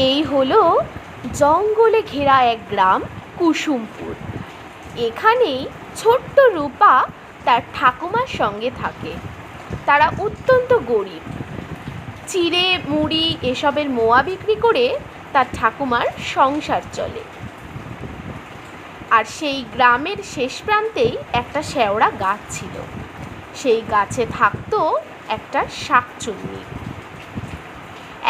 এই হলো জঙ্গলে ঘেরা এক গ্রাম কুসুমপুর। এখানেই ছোট্ট রূপা তার ঠাকুমার সঙ্গে থাকে। তারা অত্যন্ত গরিব। চিড়ে মুড়ি এসবের মোয়া বিক্রি করে তার ঠাকুমার সংসার চলে। আর সেই গ্রামের শেষ প্রান্তেই একটা শেওড়া গাছ ছিল। সেই গাছে থাকতো একটা শাকচুন্নি।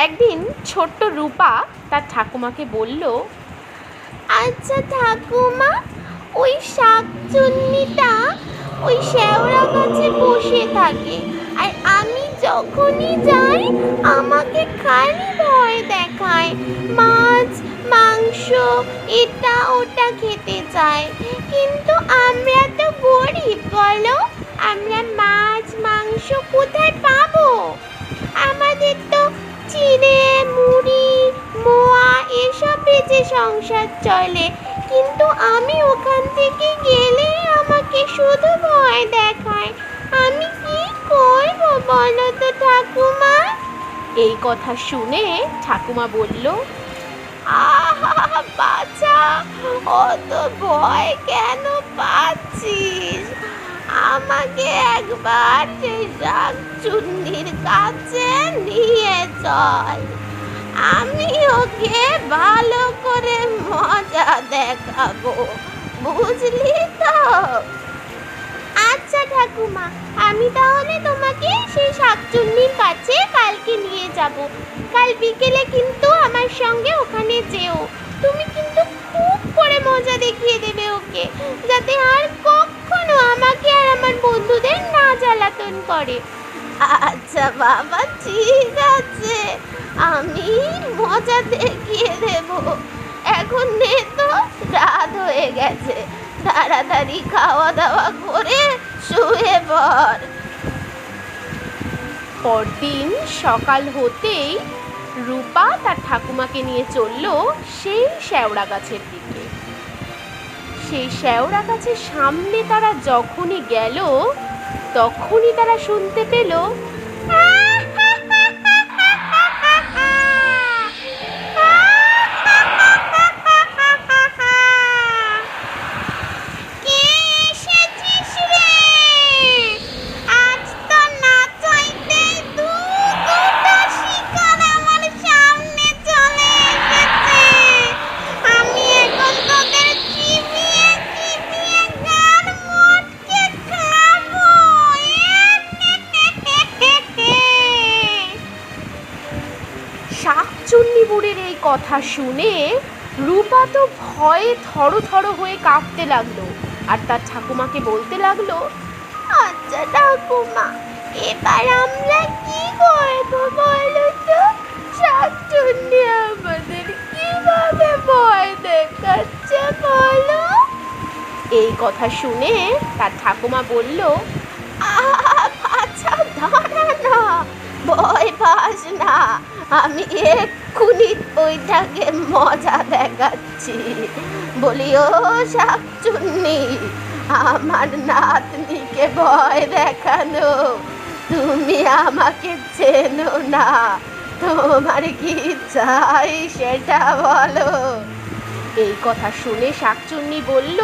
একদিন ছোট্ট রূপা তার ঠাকুমাকে বলল, আচ্ছা ঠাকুমা, ওই শাকচুন্নিটা ওই শেওড়া গাছে বসে থাকে, আর আমি যখনই যাই আমাকে খালি ভয় দেখায়, মাছ মাংস এটা ওটা খেতে চায়। কিন্তু আমরা তো গরিব, বলো, আমরা মাছ মাংস কোথায় পাবো? আমাদের তো চিড়ে মুড়ি মোয়া এসব বেচে সংসার চলে, কিন্তু আমি ওখান থেকে গেলে আমাকে শুধু ভয় দেখায়। আমি কি করব বলো তো ঠাকুমা? এই কথা শুনে ঠাকুমা বলল, আহা বাছা, অত ভয় কেন পাচ্ছিস? আমাকে একবার সেই শাকচুন্নির কাছে নিয়ে চল, আমি ওকে ভালো করে মজা দেখাবো, বুঝলি তো? আচ্ছা ঠাকুমা, আমি তাহলে তোমাকে সেই শাকচুন্নির কাছে কালকে নিয়ে যাব। কাল বিকেলে কিন্তু আমার সঙ্গে ওখানে যেও। তুমি কিন্তু খুব করে মজা দেখিয়ে দেবে ওকে, যাতে আর কখনো আমাকে আর আমার বন্ধুদের না জ্বালাতন করে। আচ্ছা বাবা, ঠিক আছে, আমি মজা দেখিয়ে দেব। এখন নে তো, রাত হয়ে গেছে, তাড়াতাড়ি খাওয়া দাওয়া করে শুয়ে পড়। পরদিন সকাল হতেই রূপা তার ঠাকুমাকে নিয়ে চলল সেই শেওড়া গাছের দিকে। সেই শেওড়া গাছের সামনে তারা যখনই গেল, তখনই তারা শুনতে পেল, শাকচুন্নি বুড়ির এই কথা শুনে রূপা তো ভয়ে থরথর হয়ে কাঁপতে লাগলো, আর তার ঠাকুমাকে বলতে লাগলো, আচ্ছা ঠাকুমা, এবার আমরা কি করবো বলো তো? শাকচুন্নি আমাদের কিভাবে ভয় দেখাচ্ছে বলো? এই কথা শুনে তার ঠাকুমা বলল, আচ্ছা দাঁড়া না, ভয় পাস না, আমি এক্ষুনি ওইটাকে মজা দেখাচ্ছি। বলি, ও শাকচুন্নি, আমার নাতনিকে ভয় দেখানো, তুমি আমাকে চেনো না, তোমার কি চাই সেটা বলো। এই কথা শুনে শাকচুন্নি বলল,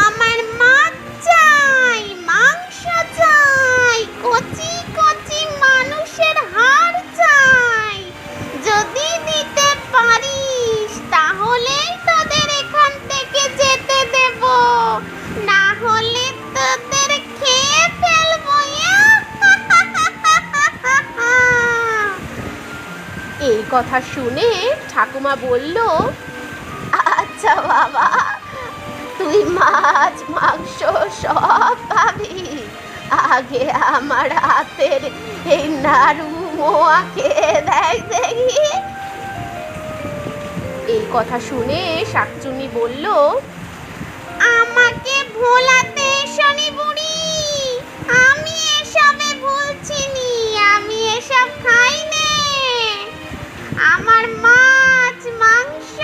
আমার মাছ চাই, মাংস চাই, কচি কচি মানুষের হাড় চাই। যদি দিতে পারিস তাহলেই তোদের এখান থেকে যেতে দেব, না হলে তোদের খেয়ে ফেলবো। এই কথা শুনে ঠাকুমা বলল, আচ্ছা বাবা, তুই মাছ মাংস সব পাবি, আগে আমার হাতের এই নাড়ু মোয়া খেয়ে দেখ দেখি। এই কথা শুনে শাকচুন্নি বলল, আমাকে ভোলাতে শনি বুড়ি, আমি এসবে ভুলছিনি, আমি এসব খাই নে, আমার মাছ মাংস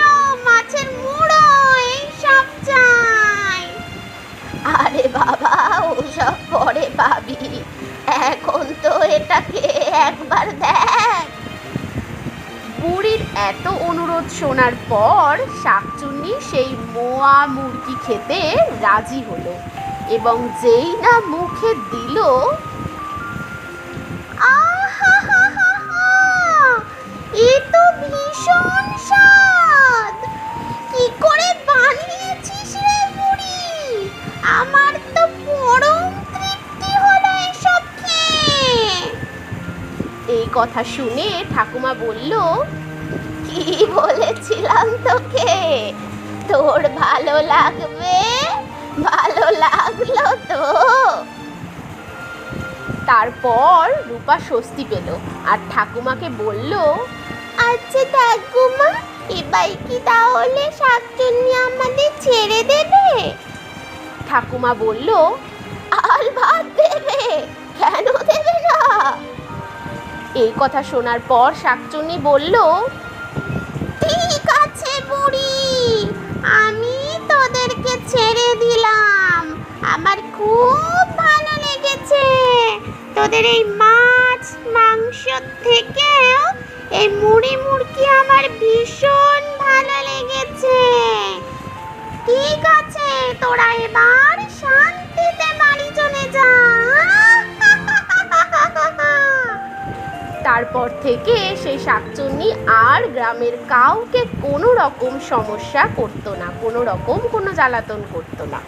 মাছের মুড়ো এইসব চাই। আরে বাবা, ওসব পরে পাবি, এখন তো এটাকে একবার দেখ। বুড়ির এত অনুরোধ শোনার পর শাকচুন্নি সেই মোয়া মুরগি খেতে রাজি হলো এবং যেই না মুখে দিল, আহাহাহাহা! এ তো ভীষণ স্বাদ! কি করে বানিয়েছিস রে বুড়ি? আমার তো পরম তৃপ্তি হলো এসব খেয়ে। এই কথা শুনে ঠাকুমা বলল, কি বলেছিলাম তোকে, তোর ভালো লাগবে? ভালো লাগলো তো? তারপর রূপা স্বস্তি পেল আর ঠাকুমাকে বলল, আচ্ছা ঠাকুমা, এবার কি তাহলে শাকচুন্নি আমাদের ছেড়ে দেবে? ঠাকুমা বলল, আলবাত দেবে, কেন দেবে না? এই কথা শোনার পর শাকচুন্নি বলল, ঠিক আছে বুড়ি, আমি তোদেরকে ছেড়ে দিলাম। আমার খুব ভালো লেগেছে। তোদের এই মাছ মাংস থেকেও এই মুড়ি মুড়কি আমার ভীষণ ভালো লেগেছে। ঠিক আছে, তোরা এবার শান্তিতে বাড়ি চলে যা। তারপর থেকে সেই শাকচুন্নি আর গ্রামের কাউকে কোনো রকম সমস্যা করতো না, কোনো রকম কোনো জ্বালাতন করতো না।